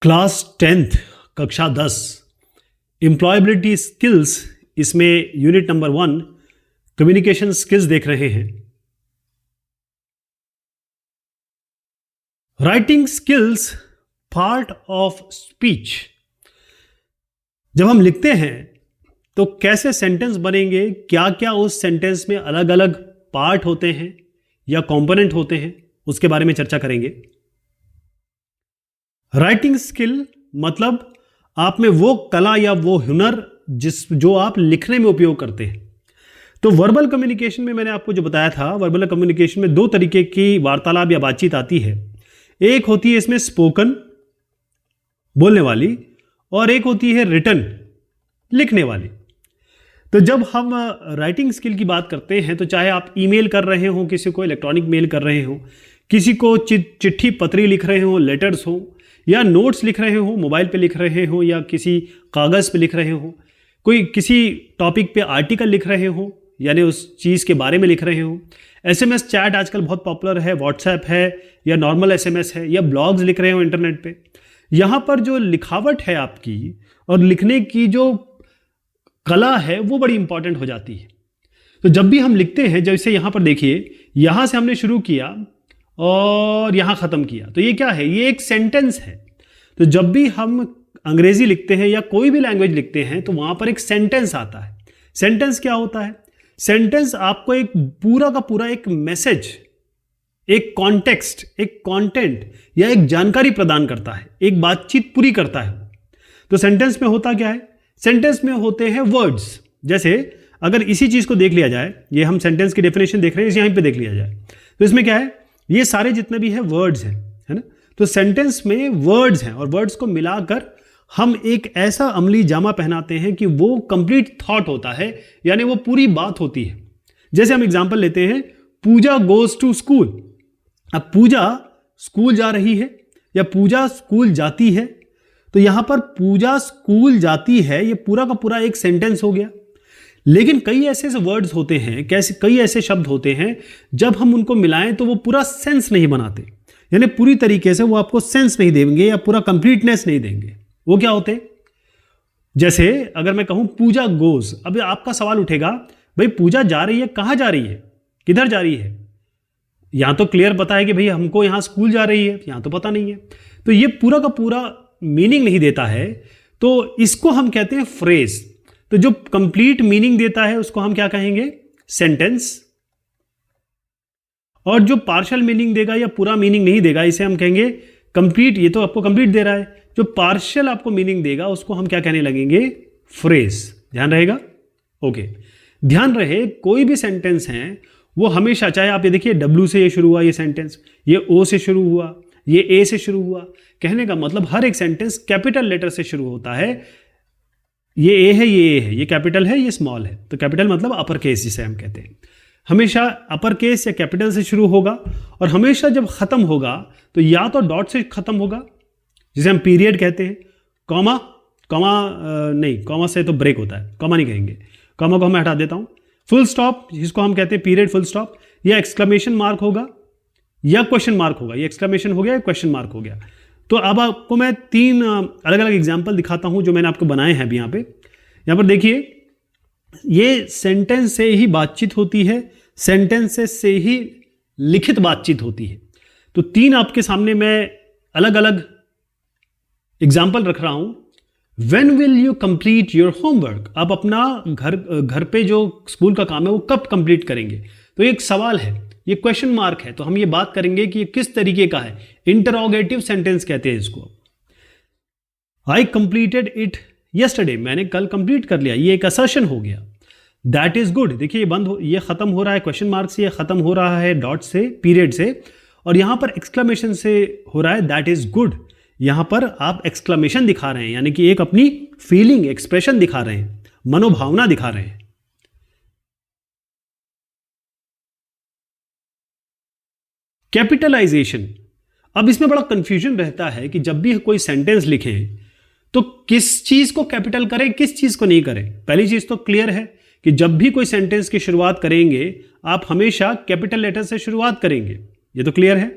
Class 10th कक्षा 10 employability skills, इसमें unit number 1 communication skills देख रहे हैं। Writing skills part of speech. जब हम लिखते हैं तो कैसे सेंटेंस बनेंगे, क्या क्या उस सेंटेंस में अलग अलग पार्ट होते हैं या कंपोनेंट होते हैं, उसके बारे में चर्चा करेंगे। राइटिंग स्किल मतलब आप में वो कला या वो हुनर जो आप लिखने में उपयोग करते हैं। तो वर्बल कम्युनिकेशन में मैंने आपको जो बताया था, वर्बल कम्युनिकेशन में दो तरीके की वार्तालाप या बातचीत आती है। एक होती है इसमें स्पोकन, बोलने वाली, और एक होती है रिटन, लिखने वाली। तो जब हम राइटिंग स्किल की बात करते हैं तो चाहे आप ईमेल कर रहे हो, किसी को इलेक्ट्रॉनिक मेल कर रहे हो, किसी को चिट्ठी पत्री लिख रहे हो, लेटर्स हो, या नोट्स लिख रहे हो, मोबाइल पे लिख रहे हो, या किसी कागज़ पे लिख रहे हो, कोई किसी टॉपिक पे आर्टिकल लिख रहे हो, यानी उस चीज़ के बारे में लिख रहे हो। एसएमएस चैट आजकल बहुत पॉपुलर है, व्हाट्सएप है या नॉर्मल एसएमएस है, या ब्लॉग्स लिख रहे हो इंटरनेट पे। यहाँ पर जो लिखावट है आपकी और लिखने की जो कला है वो बड़ी इंपॉर्टेंट हो जाती है। तो जब भी हम लिखते हैं, जैसे यहाँ पर देखिए, यहाँ से हमने शुरू किया और यहाँ ख़त्म किया, तो ये क्या है? ये एक सेंटेंस है। तो जब भी हम अंग्रेजी लिखते हैं या कोई भी लैंग्वेज लिखते हैं तो वहाँ पर एक सेंटेंस आता है। सेंटेंस क्या होता है? सेंटेंस आपको एक पूरा का पूरा एक मैसेज, एक कॉन्टेक्स्ट, एक कंटेंट या एक जानकारी प्रदान करता है, एक बातचीत पूरी करता है। तो सेंटेंस में होता क्या है? सेंटेंस में होते हैं वर्ड्स। जैसे अगर इसी चीज़ को देख लिया जाए, ये हम सेंटेंस की डेफिनेशन देख रहे हैं, इसे यहीं पे देख लिया जाए, तो इसमें क्या है? ये सारे जितने भी हैं वर्ड्स हैं, है ना? तो सेंटेंस में वर्ड्स हैं और वर्ड्स को मिलाकर हम एक ऐसा अमली जामा पहनाते हैं कि वो कंप्लीट थॉट होता है, यानी वो पूरी बात होती है। जैसे हम एग्जांपल लेते हैं, पूजा गोज टू स्कूल। अब पूजा स्कूल जा रही है या पूजा स्कूल जाती है, तो यहां पर पूजा स्कूल जाती है, ये पूरा का पूरा एक सेंटेंस हो गया। लेकिन कई ऐसे वर्ड्स होते हैं, कई ऐसे शब्द होते हैं, जब हम उनको मिलाएं तो वो पूरा सेंस नहीं बनाते, यानी पूरी तरीके से वो आपको सेंस नहीं देंगे या पूरा कंप्लीटनेस नहीं देंगे। वो क्या होते हैं? जैसे अगर मैं कहूं पूजा गोज, अब आपका सवाल उठेगा, भाई पूजा जा रही है, कहां जा रही है, किधर जा रही है? यहां तो क्लियर पता है कि भाई हमको यहां स्कूल जा रही है, यहां तो पता नहीं है। तो ये पूरा का पूरा मीनिंग नहीं देता है, तो इसको हम कहते हैं फ्रेज। तो जो कंप्लीट मीनिंग देता है उसको हम क्या कहेंगे? सेंटेंस। और जो पार्शियल मीनिंग देगा या पूरा मीनिंग नहीं देगा, इसे हम कहेंगे कंप्लीट। ये तो आपको कंप्लीट दे रहा है, जो पार्शियल आपको मीनिंग देगा उसको हम क्या कहने लगेंगे? फ्रेज। ध्यान रहेगा? ओके, ध्यान रहे, कोई भी सेंटेंस है वो हमेशा, चाहे आप ये देखिए W से ये शुरू हुआ ये सेंटेंस, ये O से शुरू हुआ, ये A से शुरू हुआ, कहने का मतलब हर एक सेंटेंस कैपिटल लेटर से शुरू होता है। ये A है, ये A है, ये कैपिटल है, ये स्मॉल है। तो कैपिटल मतलब अपर केस जिसे हम कहते हैं, हमेशा अपर केस या कैपिटल से शुरू होगा। और हमेशा जब खत्म होगा तो या तो डॉट से खत्म होगा, जिसे हम पीरियड कहते हैं, कॉमा नहीं, कॉमा से तो ब्रेक होता है, कॉमा नहीं कहेंगे, कॉमा को मैं हटा देता हूं। फुल स्टॉप, जिसको हम कहते हैं पीरियड फुल स्टॉप, या एक्सक्लेमेशन मार्क होगा या क्वेश्चन मार्क होगा। ये एक्सक्लेमेशन हो गया या क्वेश्चन मार्क हो गया। तो अब आपको मैं 3 अलग अलग एग्जाम्पल दिखाता हूं जो मैंने आपको बनाए हैं अभी यहाँ पर देखिए, ये सेंटेंस से ही बातचीत होती है, सेंटेंस से ही लिखित बातचीत होती है। तो 3 आपके सामने मैं अलग अलग एग्जाम्पल रख रहा हूं। When will you complete your homework? आप अपना घर पे जो स्कूल का काम है वो कब कंप्लीट करेंगे? तो एक सवाल है, ये क्वेश्चन मार्क है, तो हम ये बात करेंगे कि ये किस तरीके का है। इंटरोगेटिव सेंटेंस कहते हैं इसको। I completed it yesterday, मैंने कल कंप्लीट कर लिया, ये एक असर्शन हो गया। That is good, देखिए ये खत्म हो रहा है क्वेश्चन मार्क से, ये खत्म हो रहा है डॉट से, पीरियड से, और यहां पर एक्सक्लेमेशन से हो रहा है that is good। यहां पर आप एक्सक्लेमेशन दिखा रहे हैं, यानी कि एक अपनी फीलिंग, एक्सप्रेशन दिखा रहे हैं, मनोभावना दिखा रहे हैं। कैपिटलाइजेशन, अब इसमें बड़ा कंफ्यूजन रहता है कि जब भी कोई सेंटेंस लिखें तो किस चीज को कैपिटल करें, किस चीज को नहीं करें। पहली चीज तो क्लियर है कि जब भी कोई सेंटेंस की शुरुआत करेंगे आप हमेशा कैपिटल लेटर से शुरुआत करेंगे, ये तो क्लियर है।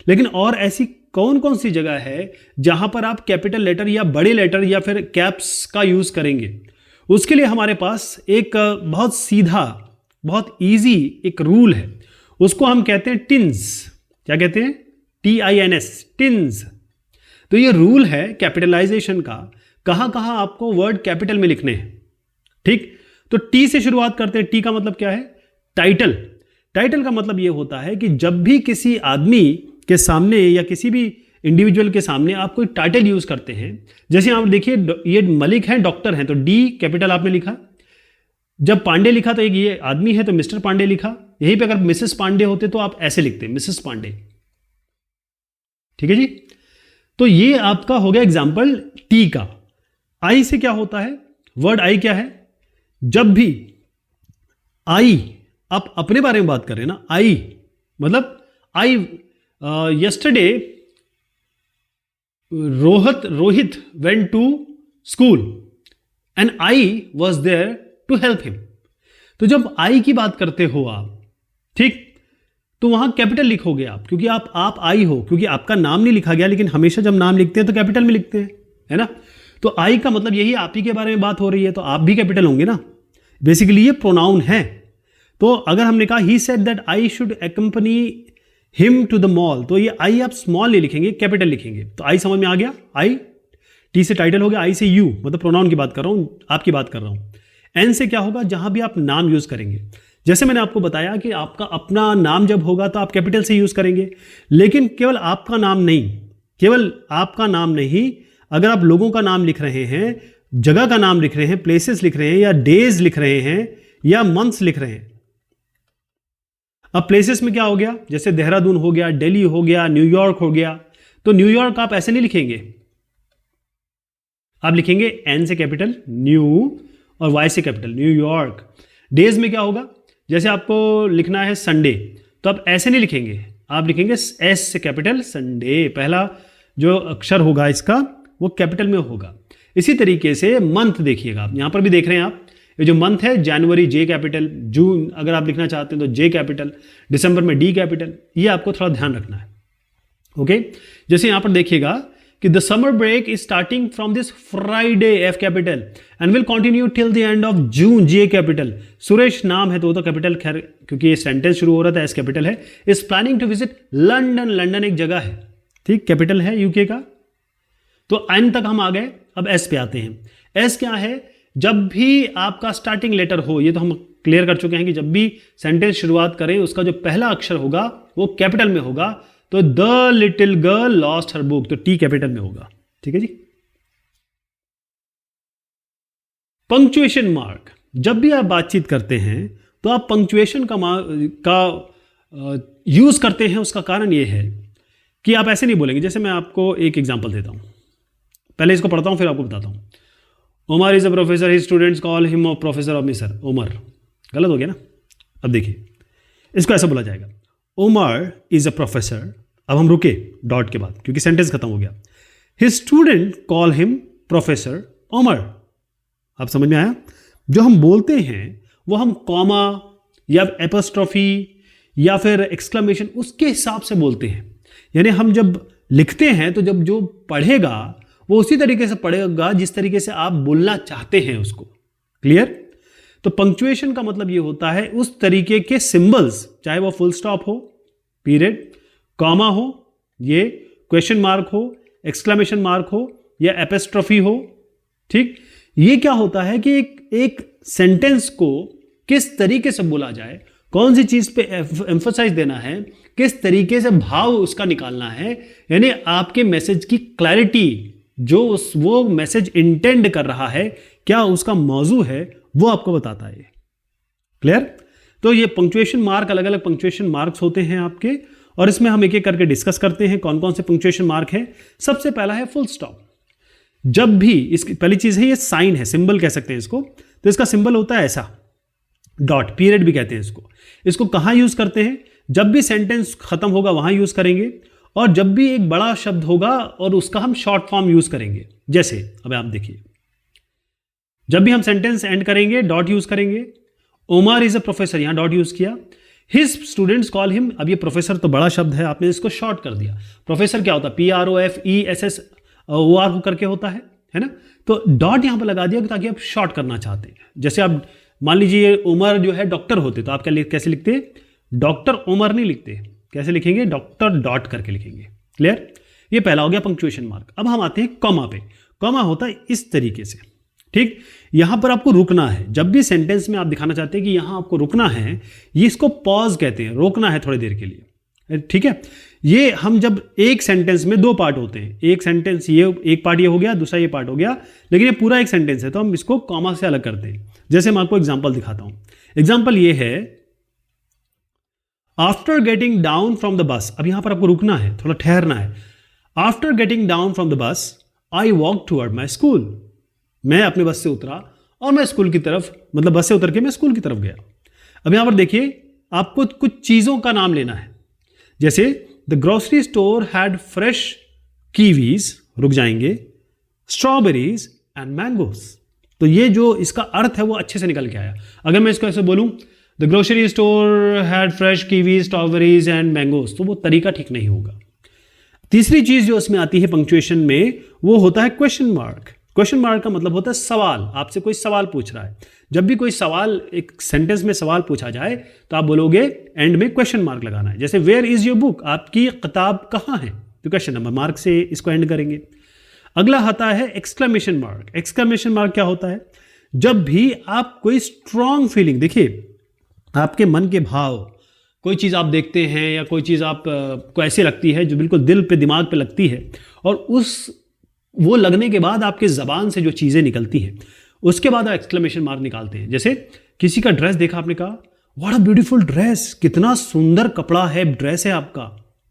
लेकिन और ऐसी कौन कौन सी जगह है जहां पर आप कैपिटल लेटर या बड़े लेटर या फिर कैप्स का यूज करेंगे, उसके लिए हमारे पास एक बहुत सीधा, बहुत इजी एक रूल है, उसको हम कहते हैं टिन्स। क्या कहते हैं? TINS, TINS. तो ये रूल है कैपिटलाइजेशन का, कहां कहां आपको वर्ड कैपिटल में लिखने हैं। ठीक, तो टी से शुरुआत करते हैं। टी का मतलब क्या है? टाइटल। टाइटल का मतलब ये होता है कि जब भी किसी आदमी के सामने या किसी भी इंडिविजुअल के सामने आप कोई टाइटल यूज करते हैं, जैसे आप देखिए ये मलिक हैं, डॉक्टर हैं, तो डी कैपिटल आपने लिखा। जब पांडे लिखा तो एक ये आदमी है तो मिस्टर पांडे लिखा। यहीं पे अगर मिसेस पांडे होते तो आप ऐसे लिखते, मिसेस पांडे। ठीक है जी। तो ये आपका हो गया एग्जाम्पल टी का। आई से क्या होता है? वर्ड आई क्या है? जब भी आई, आप अपने बारे में बात कर रहे हैं ना, आई मतलब I yesterday Rohit went to school and I was there to help him. तो जब आई की बात करते हो आप, ठीक, तो वहां कैपिटल लिखोगे आप, क्योंकि आप आई हो, क्योंकि आपका नाम नहीं लिखा गया, लेकिन हमेशा जब नाम लिखते हैं तो कैपिटल में लिखते हैं, है ना। तो आई का मतलब यही, आप ही के बारे में बात हो रही है तो आप भी कैपिटल होंगे ना। बेसिकली ये प्रोनाउन है। तो अगर हमने कहा he said that I should accompany him to the mall, तो ये आई आप स्मॉल नहीं लिखेंगे, कैपिटल लिखेंगे। तो आई समझ में आ गया। आई, टी से टाइटल हो गया, आई से यू, मतलब प्रोनाउन की बात कर रहा हूं, आपकी बात कर रहा हूं। एन से क्या होगा? जहां भी आप नाम यूज करेंगे, जैसे मैंने आपको बताया कि आपका अपना नाम जब होगा तो आप कैपिटल से यूज करेंगे, लेकिन केवल आपका नाम नहीं, केवल आपका नाम नहीं, अगर आप लोगों का नाम लिख रहे हैं, जगह का नाम लिख रहे हैं, प्लेसेस लिख रहे हैं, या डेज लिख रहे हैं, या मंथ्स लिख रहे हैं। अब प्लेसेस में क्या हो गया? जैसे देहरादून हो गया, दिल्ली हो गया, न्यूयॉर्क हो गया। तो न्यूयॉर्क आप ऐसे नहीं लिखेंगे, आप लिखेंगे एन से कैपिटल न्यू और वाई से कैपिटल न्यूयॉर्क। डेज में क्या होगा? जैसे आपको लिखना है संडे, तो आप ऐसे नहीं लिखेंगे, आप लिखेंगे एस से कैपिटल संडे। पहला जो अक्षर होगा इसका वो कैपिटल में होगा। इसी तरीके से मंथ देखिएगा, आप यहां पर भी देख रहे हैं आप, ये जो मंथ है जनवरी जे कैपिटल, जून अगर आप लिखना चाहते हैं तो जे कैपिटल, दिसंबर में डी कैपिटल। ये आपको थोड़ा ध्यान रखना है। ओके, जैसे यहां पर देखिएगा कि the summer break is starting from this Friday F capital and will continue till the end of June J capital. Suresh नाम है तो वो तो कैपिटल, खैर क्योंकि ये सेंटेंस शुरू हो रहा था एस कैपिटल है। Is planning to visit London, London एक जगह है, ठीक, कैपिटल है यूके का। तो एन तक हम आ गए, अब एस पे आते हैं। एस क्या है? जब भी आपका स्टार्टिंग लेटर हो, ये तो हम क्लियर कर चुके हैं कि जब भी सेंटेंस शुरुआत करें उसका जो पहला अक्षर होगा वो कैपिटल में होगा। तो the little girl lost her book, तो टी कैपिटल में होगा। ठीक है जी। पंक्चुएशन मार्क, जब भी आप बातचीत करते हैं तो आप पंक्चुएशन का यूज करते हैं। उसका कारण यह है कि आप ऐसे नहीं बोलेंगे। जैसे मैं आपको एक एग्जांपल देता हूं, पहले इसको पढ़ता हूं फिर आपको बताता हूं। Umar is a professor, his students call him a professor of miser. Umar गलत हो गया ना। अब देखिए इसको ऐसा बोला जाएगा, उमर इज अ प्रोफेसर। अब हम रुके डॉट के बाद क्योंकि सेंटेंस खत्म हो गया। His student call him professor Umar. आप समझ में आया? जो हम बोलते हैं वो हम कॉमा या एपोस्ट्रोफी या फिर एक्सक्लेमेशन उसके हिसाब से बोलते हैं। यानी हम जब लिखते हैं तो जब जो पढ़ेगा वो उसी तरीके से पढ़ेगा जिस तरीके से आप बोलना चाहते हैं उसको। क्लियर? तो पंक्चुएशन का मतलब ये होता है उस तरीके के सिंबल्स, चाहे वो फुल स्टॉप हो, पीरियड, कॉमा हो, ये क्वेश्चन मार्क हो, एक्सक्लेमेशन मार्क हो या एपोस्ट्रोफी हो। ठीक, ये क्या होता है कि एक सेंटेंस को किस तरीके से बोला जाए, कौन सी चीज पे एम्फोसाइज देना है, किस तरीके से भाव उसका निकालना है, यानी आपके मैसेज की क्लैरिटी, जो वो मैसेज इंटेंड कर रहा है, क्या उसका मौजू है, वो आपको बताता है। क्लियर? तो ये पंक्चुएशन मार्क, अलग अलग पंक्चुएशन मार्क्स होते हैं आपके, और इसमें हम एक एक करके डिस्कस करते हैं कौन कौन से पंक्चुएशन मार्क है। सबसे पहला है फुल स्टॉप। जब भी इसकी पहली चीज है, ये साइन है, सिंबल कह सकते हैं इसको। तो इसका सिंबल होता है ऐसा, डॉट, पीरियड भी कहते हैं इसको। इसको कहां यूज करते हैं? जब भी सेंटेंस खत्म होगा वहां यूज करेंगे, और जब भी एक बड़ा शब्द होगा और उसका हम शॉर्ट फॉर्म यूज करेंगे। जैसे अब आप देखिए, जब भी हम सेंटेंस एंड करेंगे डॉट यूज करेंगे। उमर इज अ प्रोफेसर, यहां डॉट यूज किया। His students call him. अब ये प्रोफेसर तो बड़ा शब्द है, आपने इसको शॉर्ट कर दिया। प्रोफेसर क्या होता है? PROFESSOR करके होता है ना। तो डॉट यहां पर लगा दिया ताकि आप शॉर्ट करना चाहते हैं। जैसे आप मान लीजिए उमर जो है डॉक्टर होते तो आप क्या कैसे लिखते? डॉक्टर उमर नहीं लिखते, कैसे लिखेंगे? डॉक्टर डॉट करके लिखेंगे। क्लियर? ये पहला हो गया पंक्चुएशन मार्क। अब हम आते हैं कॉमा पे। कॉमा होता है इस तरीके से, ठीक। यहां पर आपको रुकना है। जब भी सेंटेंस में आप दिखाना चाहते हैं कि यहां आपको रुकना है, ये इसको पॉज कहते हैं, रोकना है थोड़ी देर के लिए, ठीक है। ये हम जब एक सेंटेंस में दो पार्ट होते हैं, एक सेंटेंस ये एक पार्ट ये हो गया, दूसरा ये पार्ट हो गया, लेकिन ये पूरा एक सेंटेंस है तो हम इसको कॉमा से अलग करते हैं। जैसे मैं आपको एग्जांपल दिखाता हूं। एग्जांपल ये है, after getting down from the bus. अब यहां पर आपको रुकना है, थोड़ा ठहरना है। After getting down from the bus I walk toward my school. मैं अपने बस से उतरा और मैं स्कूल की तरफ, मतलब बस से उतर के मैं स्कूल की तरफ गया। अब यहां पर देखिए, आपको कुछ चीजों का नाम लेना है। जैसे the grocery store had fresh Kiwis, रुक जाएंगे, स्ट्रॉबेरीज एंड मैंगोज। तो ये जो इसका अर्थ है वो अच्छे से निकल के आया। अगर मैं इसको ऐसे बोलूं, the grocery store had fresh Kiwis, strawberries and mangoes, तो वो तरीका ठीक नहीं होगा। तीसरी चीज जो इसमें आती है पंक्चुएशन में, वो होता है क्वेश्चन मार्क। क्वेश्चन मार्क का मतलब होता है सवाल। आपसे कोई सवाल पूछ रहा है, जब भी कोई सवाल, एक सेंटेंस में सवाल पूछा जाए तो आप बोलोगे एंड में क्वेश्चन मार्क लगाना है। जैसे वेयर इज योर बुक, आपकी किताब कहाँ है, तो क्वेश्चन नंबर मार्क से इसको एंड करेंगे। अगला आता है एक्सक्लेमेशन मार्क। एक्सक्लेमेशन मार्क क्या होता है? जब भी आप कोई स्ट्रॉन्ग फीलिंग, देखिए आपके मन के भाव, कोई चीज़ आप देखते हैं या कोई चीज़ आप को ऐसे लगती है जो बिल्कुल दिल पे, दिमाग पे लगती है, और वो लगने के बाद आपके ज़बान से जो चीज़ें निकलती हैं, उसके बाद आप एक्सक्लेमेशन मार्क निकालते हैं। जैसे किसी का ड्रेस देखा, आपने कहा व्हाट अ ब्यूटीफुल ड्रेस, कितना सुंदर कपड़ा है, ड्रेस है आपका,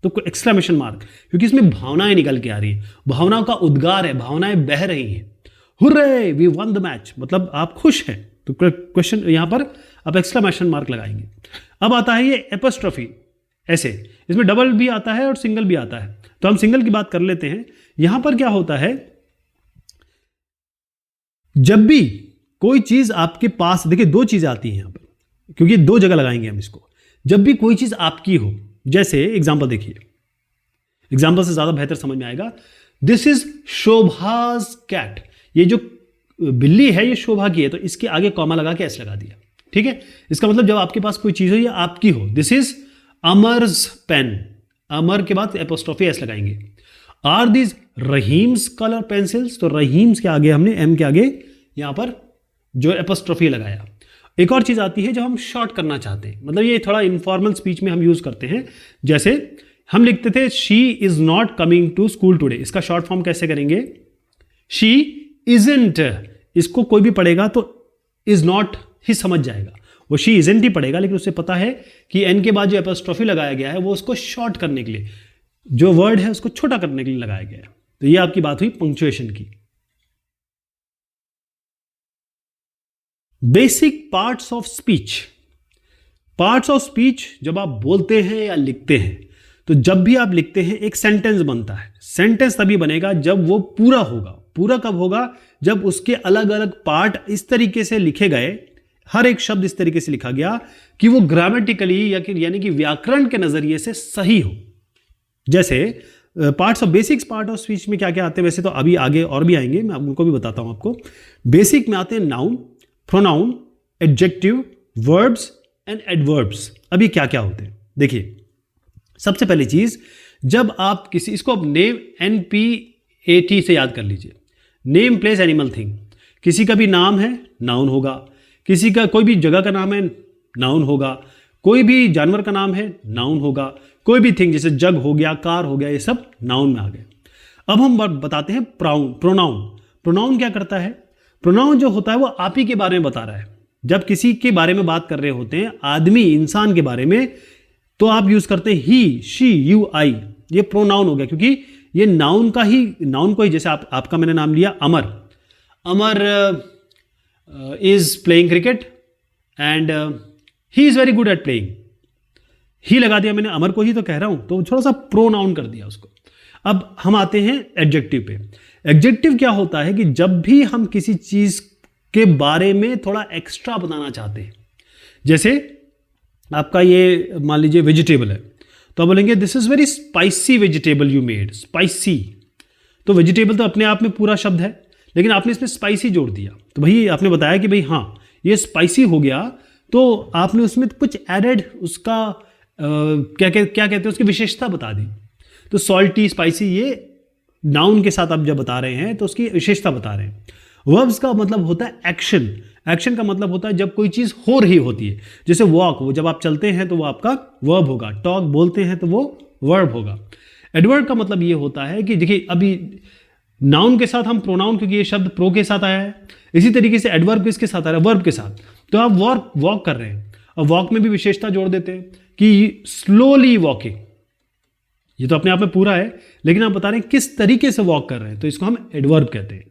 तो एक्सक्लेमेशन मार्क, क्योंकि इसमें भावनाएं निकल के आ रही है, भावनाओं का उद्गार है, भावनाएं बह रही हैं। Hurray we won the match, मतलब आप खुश हैं, तो क्वेश्चन यहां पर आप एक्सक्लेमेशन मार्क लगाएंगे। अब आता है ये एपोस्ट्रोफी, ऐसे इसमें डबल भी आता है और सिंगल भी आता है, तो हम सिंगल की बात कर लेते हैं। यहां पर क्या होता है, जब भी कोई चीज आपके पास, देखिए दो चीजें आती हैं यहां पर, क्योंकि दो जगह लगाएंगे हम इसको। जब भी कोई चीज आपकी हो, जैसे एग्जांपल देखिए, एग्जांपल से ज्यादा बेहतर समझ में आएगा। दिस इज शोभाज कैट, ये जो बिल्ली है ये शोभा की है, तो इसके आगे कॉमा लगा के एस लगा दिया, ठीक है। इसका मतलब जब आपके पास कोई चीज हो, ये आपकी हो। This is Amar's pen, Amar के बाद एपोस्ट्रोफी एस लगाएंगे। Are these Rahim's colour pencils, तो रहीम्स के आगे हमने एम के आगे यहां पर जो एपोस्ट्रोफी लगाया। एक और चीज आती है जब हम शॉर्ट करना चाहते हैं, मतलब ये थोड़ा इनफॉर्मल स्पीच में हम यूज करते हैं। जैसे हम लिखते थे she is not coming to school today, इसका शॉर्ट फॉर्म कैसे करेंगे? शी इजंट, इसको कोई भी पढ़ेगा तो इज नॉट ही समझ जाएगा, वो शी इजंट ही पढ़ेगा, लेकिन उसे पता है कि एन के बाद जो एपोस्ट्रोफी लगाया गया है वो उसको शॉर्ट करने के लिए, जो वर्ड है उसको छोटा करने के लिए लगाया गया है। तो ये आपकी बात हुई पंक्चुएशन की। Basic parts of speech. Parts of speech जब आप बोलते हैं या लिखते हैं, तो जब भी आप लिखते हैं एक सेंटेंस बनता है। सेंटेंस तभी बनेगा जब वो पूरा होगा। पूरा कब होगा? जब उसके अलग अलग पार्ट इस तरीके से लिखे गए, हर एक शब्द इस तरीके से लिखा गया कि वो ग्रामेटिकली यानी कि व्याकरण के नजरिए से सही हो। जैसे parts of basics part of speech में क्या क्या आते हैं, वैसे तो अभी आगे और भी आएंगे, मैं उनको भी बताता हूं आपको। बेसिक में आते हैं noun, pronoun, adjective, verbs and adverbs. अब ये क्या क्या होते हैं देखिए। सबसे पहली चीज, जब आप किसी, इसको नेम NPAT से याद कर लीजिए, नेम प्लेस एनिमल थिंग। किसी का भी नाम है, नाउन होगा। किसी का कोई भी जगह का नाम है, नाउन होगा। कोई भी जानवर का नाम है, नाउन होगा। कोई भी थिंग जैसे जग हो गया, कार हो गया, ये सब नाउन में आ गए। अब हम बताते हैं प्रोनाउन। प्रोनाउन क्या करता है? प्रोनाउन जो होता है वो आप ही के बारे में बता रहा है। जब किसी के बारे में बात कर रहे होते हैं, आदमी, इंसान के बारे में, तो आप यूज करते हैं ही, शी, यू, आई। ये प्रोनाउन हो गया, क्योंकि ये नाउन को ही, जैसे आपका मैंने नाम लिया Amar. Amar is playing cricket and he is very good at playing. He लगा दिया मैंने, अमर को ही तो कह रहा हूं, तो थोड़ा सा प्रोनाउन कर दिया उसको। अब हम आते हैं एडजेक्टिव पे। एडजेक्टिव क्या होता है कि जब भी हम किसी चीज के बारे में थोड़ा एक्स्ट्रा बताना चाहते हैं, जैसे आपका ये मान लीजिए वेजिटेबल है, तो आप बोलेंगे this is very spicy vegetable you made, spicy. तो वेजिटेबल तो अपने आप में पूरा शब्द है, लेकिन आपने इसमें स्पाइसी जोड़ दिया, तो भाई आपने बताया कि भाई हाँ ये स्पाइसी हो गया, तो आपने उसमें कुछ एडेड उसका क्या कहते हैं उसकी विशेषता बता दी। तो सॉल्टी स्पाइसी ये नाउन के साथ आप जब बता रहे हैं तो उसकी विशेषता बता रहे हैं। वर्ब्स का मतलब होता है एक्शन, एक्शन का मतलब होता है जब कोई चीज़ हो रही होती है, जैसे वॉक, वो जब आप चलते हैं तो वो आपका वर्ब होगा, टॉक बोलते हैं तो वो वर्ब होगा। एडवर्ब का मतलब ये होता है कि देखिए अभी नाउन के साथ हम प्रोनाउन, क्योंकि ये शब्द प्रो के साथ आया है, इसी तरीके से एडवर्ब किसके साथ आ रहा है, वर्ब के साथ। तो आप वॉक कर रहे हैं, और वॉक में भी विशेषता जोड़ देते हैं कि स्लोली वॉकिंग, ये तो अपने आप में पूरा है, लेकिन आप बता रहे हैं किस तरीके से वॉक कर रहे हैं, तो इसको हम एडवर्ब कहते हैं।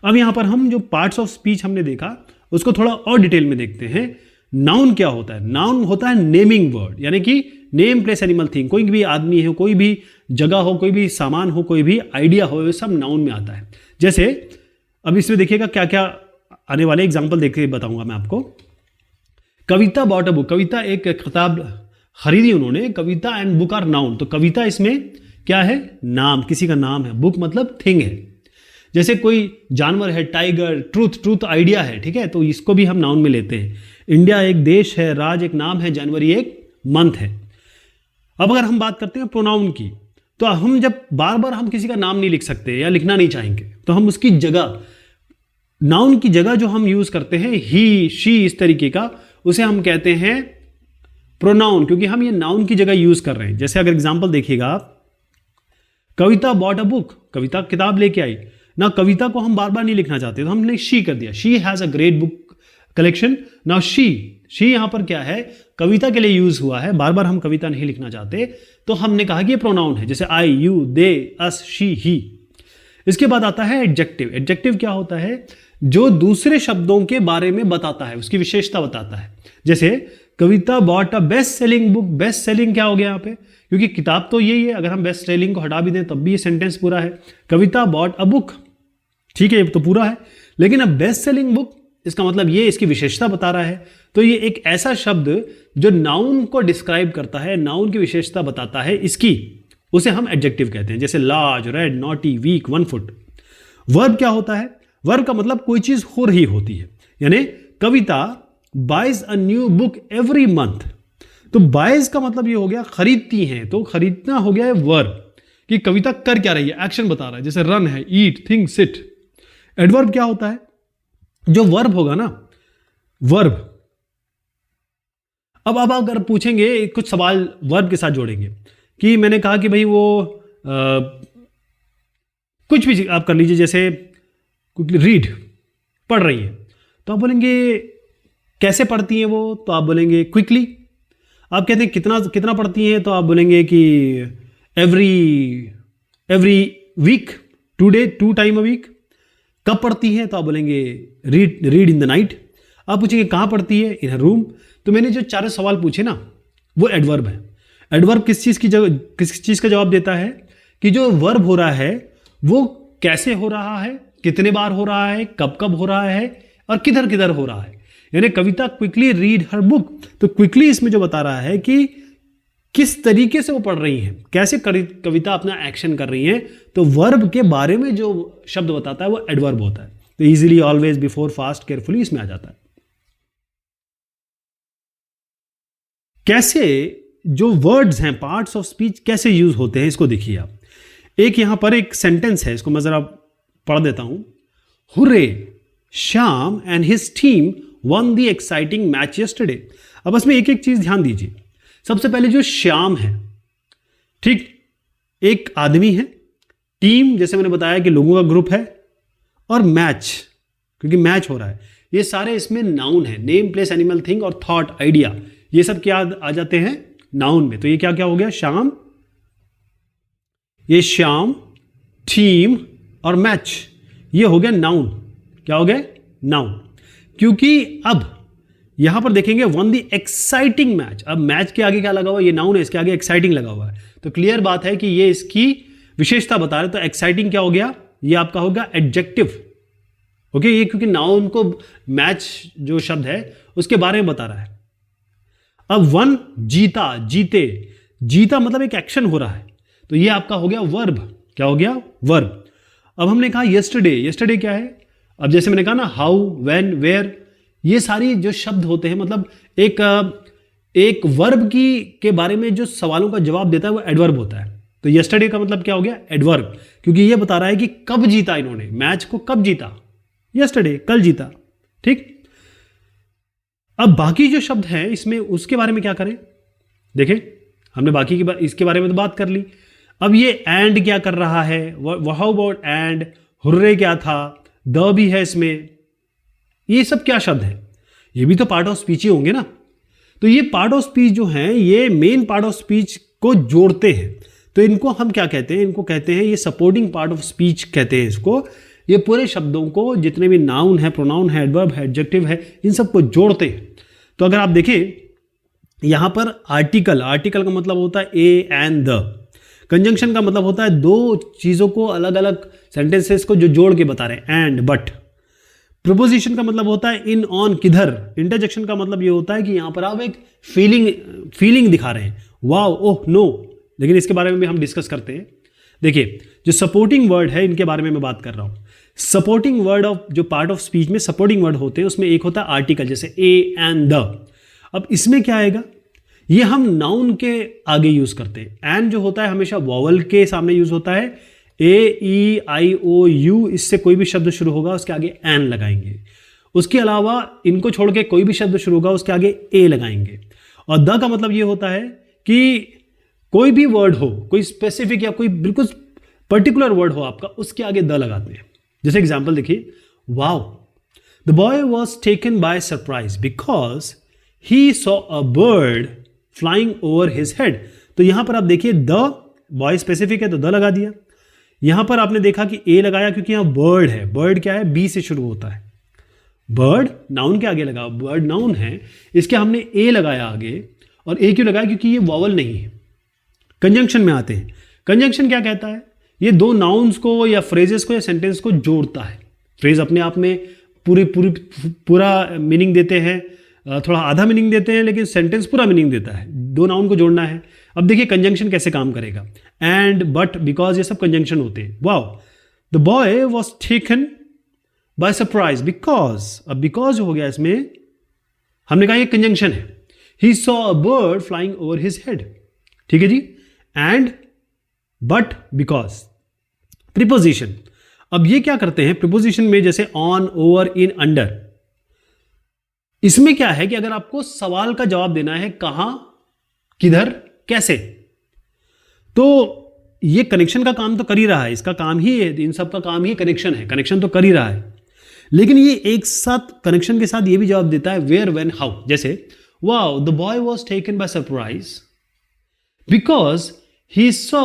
अब यहां पर हम जो पार्ट्स ऑफ स्पीच हमने देखा उसको थोड़ा और डिटेल में देखते हैं। नाउन क्या होता है? नाउन होता है नेमिंग वर्ड, यानी कि नेम प्लेस एनिमल थिंग, कोई भी आदमी हो, कोई भी जगह हो, कोई भी सामान हो, कोई भी आइडिया हो, ये सब नाउन में आता है। जैसे अब इसमें देखिएगा क्या क्या आने वाले एग्जाम्पल देख के बताऊंगा मैं आपको। कविता बॉट अ बुक, कविता एक किताब खरीदी उन्होंने, कविता एंड बुक आर नाउन, तो कविता इसमें क्या है? नाम, किसी का नाम है, बुक मतलब थिंग है। जैसे कोई जानवर है, टाइगर, ट्रूथ आइडिया है, ठीक है, तो इसको भी हम नाउन में लेते हैं। इंडिया एक देश है, राज एक नाम है, जनवरी एक मंथ है। अब अगर हम बात करते हैं प्रोनाउन की, तो हम जब बार बार हम किसी का नाम नहीं लिख सकते या लिखना नहीं चाहेंगे, तो हम उसकी जगह, नाउन की जगह जो हम यूज करते हैं ही, शी, इस तरीके का, उसे हम कहते हैं प्रोनाउन, क्योंकि हम ये नाउन की जगह यूज कर रहे हैं। जैसे अगर एग्जांपल देखिएगा आप, कविता बॉट अ बुक, कविता किताब लेके आई ना, कविता को हम बार बार नहीं लिखना चाहते तो हमने शी कर दिया, she has a great book collection. Now she यहां पर क्या है? कविता के लिए यूज हुआ है, बार बार हम कविता नहीं लिखना चाहते, तो हमने कहा कि ये प्रोनाउन है। जैसे आई, यू, दे, अस, शी, ही। इसके बाद आता है एडजेक्टिव। एडजेक्टिव क्या होता है? जो दूसरे शब्दों के बारे में बताता है, उसकी विशेषता बताता है। जैसे Kavita bought a best selling book, best selling क्या हो गया यहाँ पे? क्योंकि किताब तो यही है, अगर हम बेस्ट सेलिंग को हटा भी दें तब भी ये सेंटेंस पूरा है। कविता बॉट अ बुक, ठीक है, ये तो पूरा है, लेकिन अब बेस्ट सेलिंग बुक, इसका मतलब ये इसकी विशेषता बता रहा है। तो ये एक ऐसा शब्द जो नाउन को डिस्क्राइब करता है, नाउन की विशेषता बताता है इसकी, उसे हम एडजेक्टिव कहते हैं। जैसे large, red, naughty, weak, 1 foot. Verb क्या होता है? वर्ब का मतलब कोई चीज हो रही होती है, यानी Kavita buys a new book every month, तो बाइज का मतलब ये हो गया खरीदती हैं, तो खरीदना हो गया है वर्ब, कि कविता कर क्या रही है, एक्शन बता रहा है। जैसे रन है, ईट, थिंक, सिट। एडवर्ब क्या होता है? जो वर्ब होगा ना, वर्ब। अब अगर पूछेंगे कुछ सवाल वर्ब के साथ जोड़ेंगे, कि मैंने कहा कि भाई वो कुछ भी आप कर लीजिए, जैसे रीड, पढ़ रही है, तो आप बोलेंगे कैसे पढ़ती हैं वो, तो आप बोलेंगे क्विकली। आप कहते हैं कितना पढ़ती हैं, तो आप बोलेंगे कि every week, 2 time a week. कब पढ़ती हैं, तो आप बोलेंगे रीड इन द नाइट। आप पूछेंगे कहाँ पढ़ती है, इन अ रूम। तो मैंने जो 4 सवाल पूछे ना, वो एडवर्ब है। एडवर्ब किस चीज़ का जवाब देता है? कि जो वर्ब हो रहा है वो कैसे हो रहा है, कितने बार हो रहा है, कब कब हो रहा है, और किधर किधर हो रहा है। यानी कविता क्विकली रीड हर बुक, तो क्विकली इसमें जो बता रहा है कि किस तरीके से वो पढ़ रही हैं, कैसे कविता अपना एक्शन कर रही हैं, तो वर्ब के बारे में जो शब्द बताता है वो एडवर्ब होता है। तो easily, always, before, fast, carefully, इसमें आ जाता है। कैसे जो वर्ड्स हैं, पार्ट्स ऑफ स्पीच कैसे यूज होते हैं, इसको देखिए आप। एक यहां पर एक सेंटेंस है, इसको मैं जरा पढ़ देता हूं। Hurray, Shyam and his team one the exciting match yesterday. अब इसमें एक एक चीज ध्यान दीजिए। सबसे पहले जो श्याम है, ठीक, एक आदमी है, टीम जैसे मैंने बताया कि लोगों का ग्रुप है, और मैच, क्योंकि मैच हो रहा है, ये सारे इसमें नाउन है। नेम, प्लेस, एनिमल, थिंग और थॉट, आइडिया, ये सब क्या आ जाते हैं नाउन में। तो ये क्या क्या हो गया? श्याम, ये श्याम, टीम और मैच, ये हो गया नाउन। क्या हो गया? नाउन। क्योंकि अब यहां पर देखेंगे वन दी एक्साइटिंग मैच। अब मैच के आगे क्या लगा हुआ है? ये नाउन है, इसके आगे एक्साइटिंग लगा हुआ है, तो क्लियर बात है कि ये इसकी विशेषता बता रहे। तो एक्साइटिंग क्या हो गया? ये आपका होगा एडजेक्टिव। ओके, ये क्योंकि नाउन को मैच जो शब्द है उसके बारे में बता रहा है। अब वन जीता, जीते, जीता मतलब एक एक्शन हो रहा है, तो ये आपका हो गया वर्ब। क्या हो गया? वर्ब। अब हमने कहा यस्टरडे, यस्टरडे क्या है? अब जैसे मैंने कहा ना हाउ, व्हेन, वेयर, ये सारी जो शब्द होते हैं मतलब एक वर्ब के बारे में जो सवालों का जवाब देता है वो एडवर्ब होता है। तो यस्टरडे का मतलब क्या हो गया? एडवर्ब, क्योंकि ये बता रहा है कि कब जीता इन्होंने, मैच को कब जीता, यस्टरडे, कल जीता। ठीक। अब बाकी जो शब्द हैं इसमें उसके बारे में क्या करें? देखें, हमने बाकी की इसके बारे में तो बात कर ली। अब ये एंड क्या कर रहा है? हाउ अबाउट एंड, हुर्रे क्या था, द भी है इसमें, ये सब क्या शब्द है? ये भी तो पार्ट ऑफ स्पीच ही होंगे ना। तो ये पार्ट ऑफ स्पीच जो हैं ये मेन पार्ट ऑफ स्पीच को जोड़ते हैं, तो इनको हम क्या कहते हैं? इनको कहते हैं, ये सपोर्टिंग पार्ट ऑफ स्पीच कहते हैं इसको। ये पूरे शब्दों को, जितने भी नाउन है, प्रोनाउन है, एडवर्ब है, एडजेक्टिव है, इन सबको जोड़ते हैं। तो अगर आप देखें यहां पर आर्टिकल, आर्टिकल का मतलब होता है ए एंड द। कंजंक्शन का मतलब होता है दो चीजों को अलग अलग सेंटेंसेस को जो जोड़ के बता रहे हैं, एंड, बट। प्रीपोजिशन का मतलब होता है इन, ऑन, किधर। इंटरजेक्शन का मतलब ये होता है कि यहां पर आप एक फीलिंग दिखा रहे हैं, वाओ, ओह, नो। लेकिन इसके बारे में भी हम डिस्कस करते हैं। देखिए, जो सपोर्टिंग वर्ड है इनके बारे में मैं बात कर रहा हूं। सपोर्टिंग वर्ड ऑफ, जो पार्ट ऑफ स्पीच में सपोर्टिंग वर्ड होते हैं उसमें एक होता है आर्टिकल, जैसे ए एंड द। अब इसमें क्या आएगा? ये हम नाउन के आगे यूज करते हैं। एंड जो होता है हमेशा वॉवल के सामने यूज होता है। ए, ई, आई, ओ, यू, इससे कोई भी शब्द शुरू होगा उसके आगे एन लगाएंगे। उसके अलावा इनको छोड़ के कोई भी शब्द शुरू होगा उसके आगे ए लगाएंगे। और द का मतलब ये होता है कि कोई भी वर्ड हो, कोई स्पेसिफिक या कोई बिल्कुल पर्टिकुलर वर्ड हो आपका, उसके आगे द लगाते हैं। जैसे एग्जाम्पल देखिए, wow, the boy was taken by surprise because he saw a bird flying over his head. तो यहां पर आप देखिए, द बॉय स्पेसिफिक है तो द लगा दिया। यहां पर आपने देखा कि ए लगाया क्योंकि यहां बर्ड है। बर्ड क्या है? बी से शुरू होता है। बर्ड नाउन के आगे लगा, बर्ड नाउन है, इसके हमने ए लगाया आगे। और ए क्यों लगाया? क्योंकि ये वॉवल नहीं है। कंजंक्शन में आते हैं। कंजंक्शन क्या कहता है? ये दो नाउन्स को या फ्रेजेस को या सेंटेंस को जोड़ता है। फ्रेज अपने आप में पूरा मीनिंग देते हैं, थोड़ा आधा मीनिंग देते हैं, लेकिन सेंटेंस पूरा मीनिंग देता है। दो नाउन को जोड़ना है। अब देखिए कंजंक्शन कैसे काम करेगा। एंड, बट, बिकॉज, ये सब कंजंक्शन होते हैं। Wow, the boy was taken by surprise because. अब बिकॉज हो गया, इसमें हमने कहा ये कंजंक्शन है। He saw a bird flying over his head. ठीक है जी। And, but, because. प्रीपोजिशन, अब ये क्या करते हैं प्रीपोजिशन में, जैसे ऑन, ओवर, इन, अंडर। इसमें क्या है कि अगर आपको सवाल का जवाब देना है, कहां, किधर, कैसे, तो ये कनेक्शन का काम तो कर ही रहा है। इसका काम ही है, इन सब का काम ही कनेक्शन है। कनेक्शन तो कर ही रहा है, लेकिन ये एक साथ कनेक्शन के साथ ये भी जवाब देता है वेयर, व्हेन, हाउ। जैसे wow, the boy was taken by surprise because he saw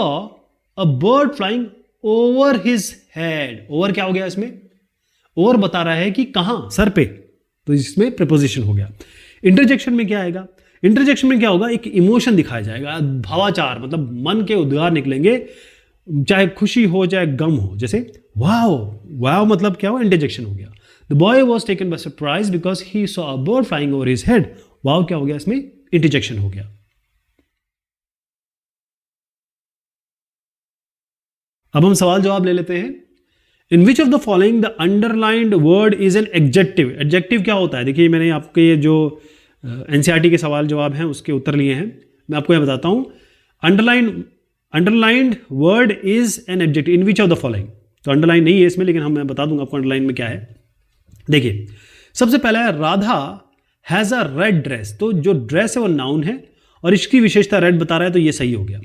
a bird flying over his head. Over क्या हो गया इसमें? ओवर बता रहा है कि कहां, सर पे, तो इसमें प्रीपोजिशन हो गया। इंटरजेक्शन में क्या आएगा? इंटरजेक्शन में क्या होगा? एक इमोशन दिखाया जाएगा, भावाचार, मतलब मन के उद्गार निकलेंगे, चाहे खुशी हो चाहे गम हो। जैसे वाओ, वाओ मतलब क्या हुआ? इंटरजेक्शन हो गया। The boy was taken by surprise because he saw a bird flying over his head. Wow क्या हो गया? इसमें इंटरजेक्शन हो गया। अब हम सवाल जवाब ले लेते हैं। In which of the following the underlined word is an adjective. Adjective क्या होता है? देखिए, मैंने आपके ये जो एनसीईआरटी के सवाल जवाब हैं उसके उत्तर लिए हैं। मैं आपको यह बताता हूं। Underlined word is an adjective in which of the following. तो अंडरलाइन नहीं है इसमें, लेकिन मैं बता दूंगा आपको अंडरलाइन में क्या है। देखिए, सबसे पहला है Radha has a red dress. तो जो ड्रेस है वो नाउन है और इसकी विशेषता रेड बता रहा है, तो ये सही हो गया।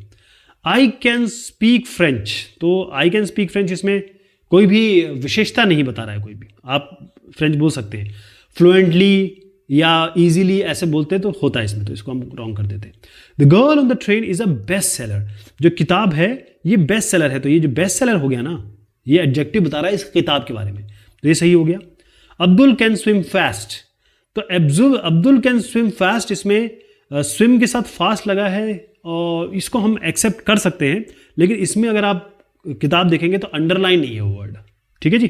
I can speak French. तो आई कैन स्पीक फ्रेंच, इसमें कोई भी विशेषता नहीं बता रहा है कोई भी, आप फ्रेंच बोल सकते हैं। फ्लुएंटली या इजीली ऐसे बोलते हैं तो होता है इसमें, तो इसको हम रॉन्ग कर देते हैं। The girl on the train is a best seller. जो किताब है ये बेस्ट सेलर है, तो ये जो बेस्ट सेलर हो गया ना, ये एडजेक्टिव बता रहा है इस किताब के बारे में, तो ये सही हो गया। Abdul can swim fast. तो अब्दुल कैन स्विम फास्ट, इसमें स्विम के साथ फास्ट लगा है और इसको हम एक्सेप्ट कर सकते हैं, लेकिन इसमें अगर आप किताब देखेंगे तो अंडरलाइन नहीं है वो वर्ड। ठीक है जी,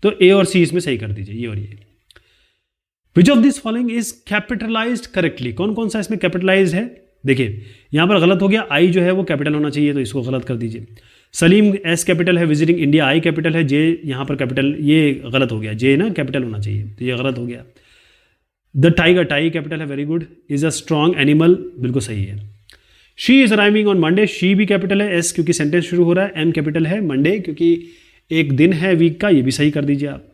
तो ए और सी इसमें सही कर दीजिए, ये और ये। Which of this following is capitalised correctly, कौन कौन सा इसमें कैपिटलाइज्ड है? देखिए यहां पर गलत हो गया, आई जो है वो कैपिटल होना चाहिए, तो इसको गलत कर दीजिए। सलीम एस कैपिटल है, विजिटिंग इंडिया आई कैपिटल है, जे यहां पर कैपिटल, ये गलत हो गया, जे ना कैपिटल होना चाहिए, तो ये गलत हो गया। द टाइगर, टाई कैपिटल है, very good. Is a strong animal, बिल्कुल सही है। She is arriving on Monday, she भी कैपिटल है, एस क्योंकि सेंटेंस शुरू हो रहा है, एम कैपिटल है, मंडे क्योंकि एक दिन है वीक का, ये भी सही कर दीजिए आप।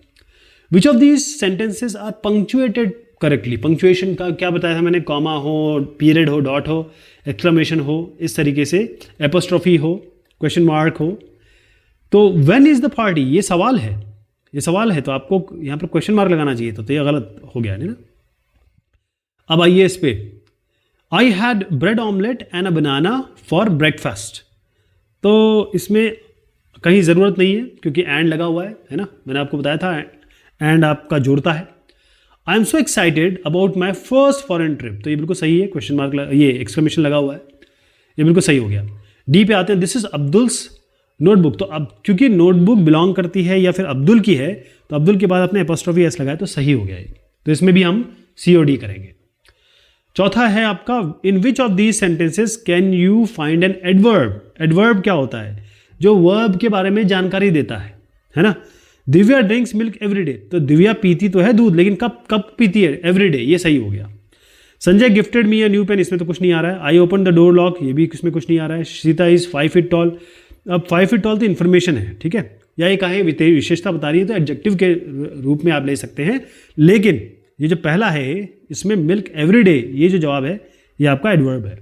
Which of these sentences are punctuated correctly, punctuation का क्या बताया था मैंने, कॉमा हो, पीरियड हो, डॉट हो, एक्सक्लेमेशन हो, इस तरीके से एपोस्ट्रोफी हो, क्वेश्चन मार्क हो। तो व्हेन इज द पार्टी, ये सवाल है, ये सवाल है, तो आपको यहाँ पर क्वेश्चन मार्क लगाना चाहिए, तो ये गलत हो गया है ना। अब आइए इस पे, I had bread omelette and a banana for breakfast, तो इसमें कहीं ज़रूरत नहीं है क्योंकि एंड लगा हुआ है ना, मैंने आपको बताया था एंड आपका जोड़ता है। I am so excited about my first foreign trip, तो ये बिल्कुल सही है, क्वेश्चन मार्क ये एक्सक्लेमेशन लगा हुआ है, ये बिल्कुल सही हो गया। डी पे आते हैं, दिस इज अब्दुल्स नोटबुक, तो अब क्योंकि नोटबुक बिलोंग करती है या फिर अब्दुल की है, तो अब्दुल के बाद अपने एपोस्ट्रोफी एस लगाया तो सही हो गया ये, तो इसमें भी हम सी और डी करेंगे। चौथा है आपका, in which of these sentences can you find an adverb, adverb क्या होता है, जो वर्ब के बारे में जानकारी देता है ना। दिव्या ड्रिंक्स मिल्क एवरीडे, तो दिव्या पीती तो है दूध, लेकिन कब कब पीती है, एवरीडे, ये सही हो गया। Sanjay gifted me a new pen, इसमें तो कुछ नहीं आ रहा है। I open the door lock, ये भी इसमें कुछ नहीं आ रहा है। सीता इज 5 फीट टॉल, अब 5 फीट टॉल तो इन्फॉर्मेशन है, ठीक है, या ये कहें विशेषता बता रही है, तो एडजेक्टिव के रूप में आप ले सकते हैं, लेकिन ये जो पहला है इसमें मिल्क एवरीडे, ये जो जवाब है ये आपका एडवर्ब है।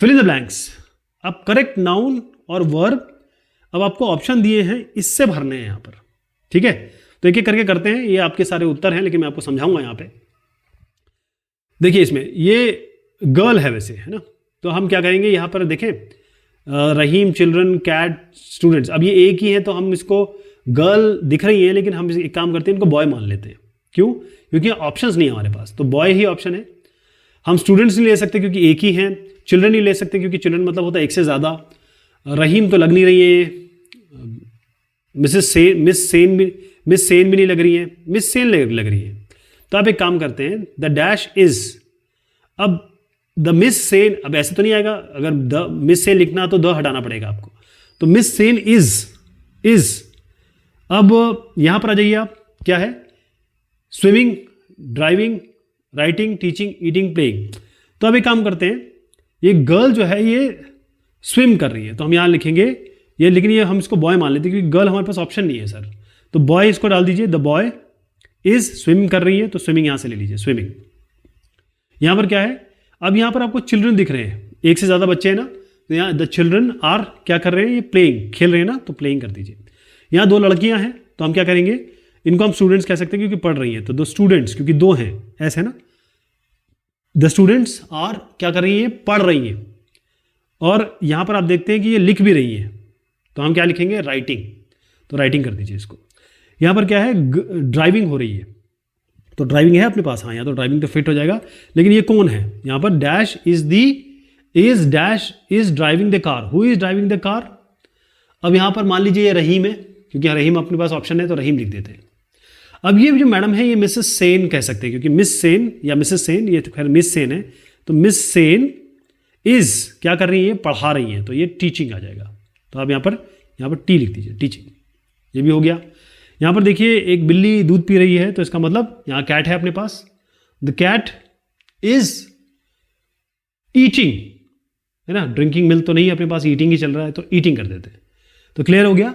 फिल इन द ब्लैंक्स, अब करेक्ट नाउन और वर्ब, अब आपको ऑप्शन दिए हैं, इससे भरने हैं यहाँ पर, ठीक है, तो एक एक करके करते हैं, ये आपके सारे उत्तर हैं, लेकिन मैं आपको समझाऊंगा यहाँ पे। देखिए इसमें ये गर्ल है वैसे, है ना, तो हम क्या करेंगे यहाँ पर देखें, रहीम, चिल्ड्रन, कैट, स्टूडेंट्स, अब ये एक ही है तो हम इसको गर्ल दिख रही है, लेकिन हम एक काम करते हैं, इनको बॉय मान लेते हैं। क्यों? क्योंकि ऑप्शंस नहीं है हमारे पास, तो बॉय ही ऑप्शन है। हम स्टूडेंट्स नहीं ले सकते क्योंकि एक ही हैं, चिल्ड्रन नहीं ले सकते क्योंकि चिल्ड्रन मतलब होता है एक से ज़्यादा, रहीम तो लग नहीं रही है, मिस सेन भी नहीं लग रही है, मिस सेन लग रही है। तो आप एक काम करते हैं, द डैश इज, अब द मिस सेन, अब ऐसे तो नहीं आएगा, अगर द मिस सेन लिखना तो द हटाना पड़ेगा आपको, तो मिस सेन इज। अब यहां पर आ जाइए आप, क्या है, swimming, driving, writing, teaching, eating, playing. तो अब एक काम करते हैं, ये गर्ल जो है ये स्विम कर रही है, तो हम यहां लिखेंगे ये, लेकिन ये हम इसको बॉय मान लेते हैं क्योंकि गर्ल हमारे पास ऑप्शन नहीं है सर, तो बॉय इसको डाल दीजिए, द बॉय इज स्विमिंग कर रही है, तो स्विमिंग यहां से ले लीजिए, स्विमिंग। यहां पर क्या है, अब यहां पर आपको चिल्ड्रन दिख रहे हैं, एक से ज्यादा बच्चे हैं ना, तो यहाँ द चिल्ड्रन आर क्या कर रहे हैं, ये प्लेइंग, खेल रहे हैं ना, तो प्लेइंग कर दीजिए। यहाँ 2 लड़कियां हैं, तो हम क्या करेंगे, इनको हम स्टूडेंट्स कह सकते हैं क्योंकि पढ़ रही हैं, तो 2 स्टूडेंट्स क्योंकि 2 हैं, ऐसे है ना, द स्टूडेंट्स आर क्या कर रही हैं, पढ़ रही हैं। और यहां पर आप देखते हैं कि ये लिख भी रही है, तो हम क्या लिखेंगे, राइटिंग, तो राइटिंग कर दीजिए इसको। यहां पर क्या है, ड्राइविंग हो रही है, तो ड्राइविंग है अपने पास, हाँ यहाँ तो ड्राइविंग तो फिट हो जाएगा, लेकिन ये कौन है, यहां पर dash is dash is driving the car, who is driving the car. अब यहां पर मान लीजिए ये रहीम है, क्योंकि रहीम अपने पास ऑप्शन है तो रहीम लिख देते हैं। अब ये जो मैडम है ये मिसेस सेन कह सकते हैं, क्योंकि मिस सेन या मिसेस सेन, ये तो खैर मिस सेन है, तो मिस सेन इज क्या कर रही है, पढ़ा रही है, तो ये टीचिंग आ जाएगा। तो आप यहाँ पर टी लिख दीजिए, टीचिंग, ये भी हो गया। यहाँ पर देखिए एक बिल्ली दूध पी रही है, तो इसका मतलब यहाँ कैट है अपने पास, द कैट इज ईटिंग, है ना, ड्रिंकिंग मिल्क तो नहीं है अपने पास, ईटिंग ही चल रहा है, तो ईटिंग कर देते हैं। तो क्लियर हो गया,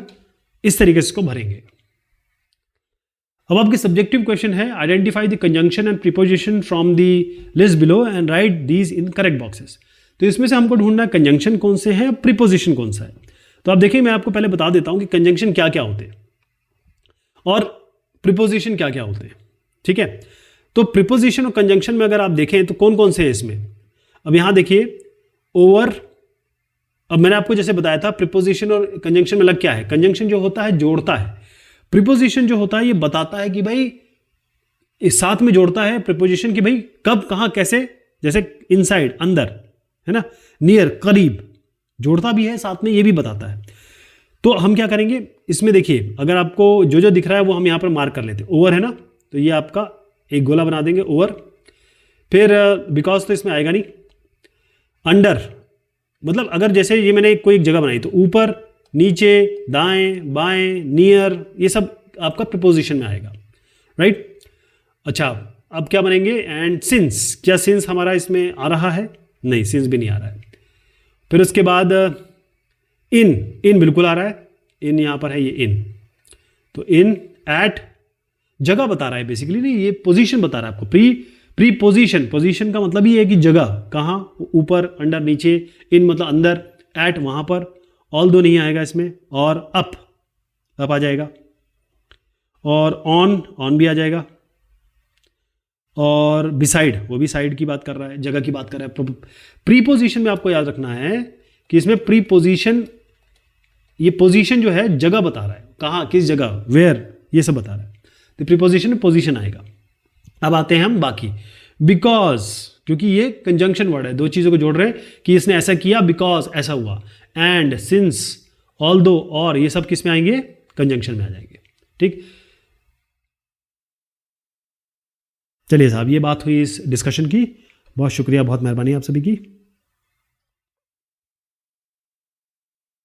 इस तरीके से इसको भरेंगे। अब आपके सब्जेक्टिव क्वेश्चन है, identify the conjunction and preposition from the list below and right these in correct boxes. तो इसमें से हमको ढूंढना है कंजंक्शन कौन से हैं, प्रीपोजिशन कौन सा है। तो आप देखिए, मैं आपको पहले बता देता हूं कि कंजंक्शन क्या क्या होते हैं और प्रीपोजिशन क्या क्या होते हैं, ठीक है। तो प्रीपोजिशन और कंजंक्शन में अगर आप देखें तो कौन कौन से हैं इसमें। अब यहां देखिए ओवर, अब मैंने आपको जैसे बताया था प्रीपोजिशन और कंजंक्शन में अलग क्या है, कंजंक्शन जो होता है जोड़ता है, प्रीपोजिशन जो होता है ये बताता है कि भाई इस साथ में जोड़ता है, प्रीपोजिशन की भाई कब कहां कैसे, जैसे इनसाइड अंदर, है ना, नियर करीब, जोड़ता भी है साथ में, ये भी बताता है। तो हम क्या करेंगे इसमें, देखिए अगर आपको जो जो दिख रहा है वो हम यहां पर मार्क कर लेते हैं। ओवर है ना, तो ये आपका एक गोला बना देंगे ओवर। फिर बिकॉज तो इसमें आएगा नहीं। अंडर मतलब अगर जैसे ये मैंने कोई एक जगह बनाई तो ऊपर, नीचे, दाएं, बाएं, नियर, ये सब आपका प्रीपोजिशन में आएगा, राइट। अच्छा, अब क्या बनेंगे? And since. क्या सिंस हमारा इसमें आ रहा है? नहीं, सिंस भी नहीं आ रहा है। फिर उसके बाद इन बिल्कुल आ रहा है, इन यहां पर है, ये इन, तो इन, एट, जगह बता रहा है बेसिकली, नहीं ये पोजीशन बता रहा है आपको। प्रीपोजिशन, पोजीशन का मतलब ही है कि जगह कहाँ, ऊपर, अंडर, नीचे, इन मतलब अंदर, एट वहां पर, ऑल दो नहीं आएगा इसमें, और अप आ जाएगा, और ऑन भी आ जाएगा, और बिसाइड, वो भी साइड की बात कर रहा है, जगह की बात कर रहा है। प्रीपोजिशन में आपको याद रखना है कि इसमें प्रीपोजिशन, ये पोजीशन जो है जगह बता रहा है, कहाँ, किस जगह, वेयर, ये सब बता रहा है, तो प्रीपोजिशन में पोजीशन आएगा। अब आते हैं हम बाकी। बिकॉज, क्योंकि ये कंजंक्शन वर्ड है, दो चीज़ों को जोड़ रहे हैं कि इसने ऐसा किया, बिकॉज ऐसा हुआ, एंड, सिंस, ऑल्दो, और, ये सब किस में आएंगे? कंजंक्शन में आ जाएंगे, ठीक। चलिए साहब, ये बात हुई इस डिस्कशन की। बहुत शुक्रिया, बहुत मेहरबानी आप सभी की।